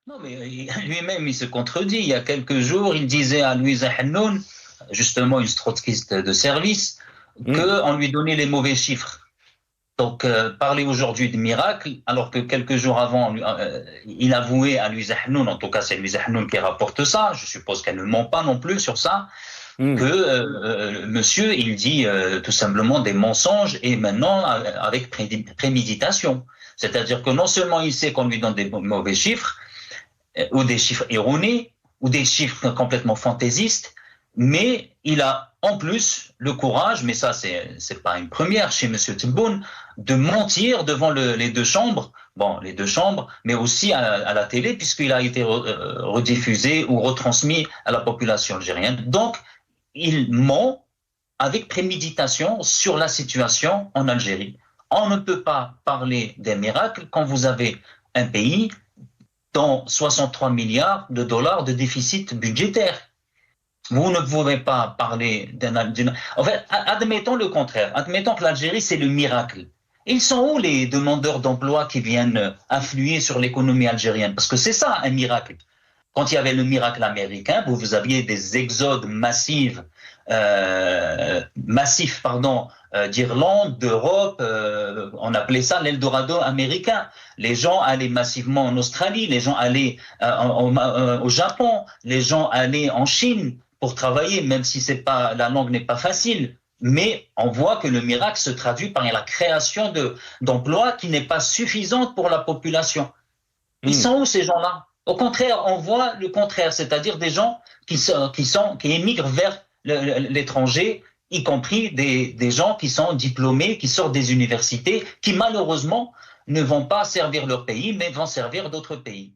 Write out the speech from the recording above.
Non, mais lui-même, il se contredit. Il y a quelques jours, il disait à Louise Hannoun, justement une trotskiste de service, Hmm. qu'on lui donnait les mauvais chiffres. Donc, parler aujourd'hui de miracle, alors que quelques jours avant, il avouait à Louise Hannoun, en tout cas c'est Louise Hannoun qui rapporte ça, je suppose qu'elle ne ment pas non plus sur ça, que Hmm. monsieur, il dit tout simplement des mensonges et maintenant avec préméditation. C'est-à-dire que non seulement il sait qu'on lui donne des mauvais chiffres, ou des chiffres erronés, ou des chiffres complètement fantaisistes, mais il a en plus le courage, mais ça c'est pas une première chez Monsieur Tebboune, de mentir devant les deux chambres, bon les deux chambres, mais aussi à la télé puisqu'il a été rediffusé ou retransmis à la population algérienne. Donc il ment avec préméditation sur la situation en Algérie. On ne peut pas parler des miracles quand vous avez un pays dans 63 milliards de dollars de déficit budgétaire. Vous ne pouvez pas parler d'une... En fait, admettons le contraire. Admettons que l'Algérie, c'est le miracle. Ils sont où les demandeurs d'emploi qui viennent influer sur l'économie algérienne? Parce que c'est ça un miracle. Quand il y avait le miracle américain, vous aviez des exodes massifs d'Irlande, d'Europe, on appelait ça l'Eldorado américain. Les gens allaient massivement en Australie, les gens allaient au Japon, les gens allaient en Chine pour travailler, même si c'est pas, la langue n'est pas facile. Mais on voit que le miracle se traduit par la création d'emplois qui n'est pas suffisante pour la population. Ils Hmm. sont où ces gens-là? Au contraire, on voit le contraire, c'est-à-dire des gens qui émigrent vers l'étranger, y compris des gens qui sont diplômés, qui sortent des universités, qui malheureusement ne vont pas servir leur pays, mais vont servir d'autres pays.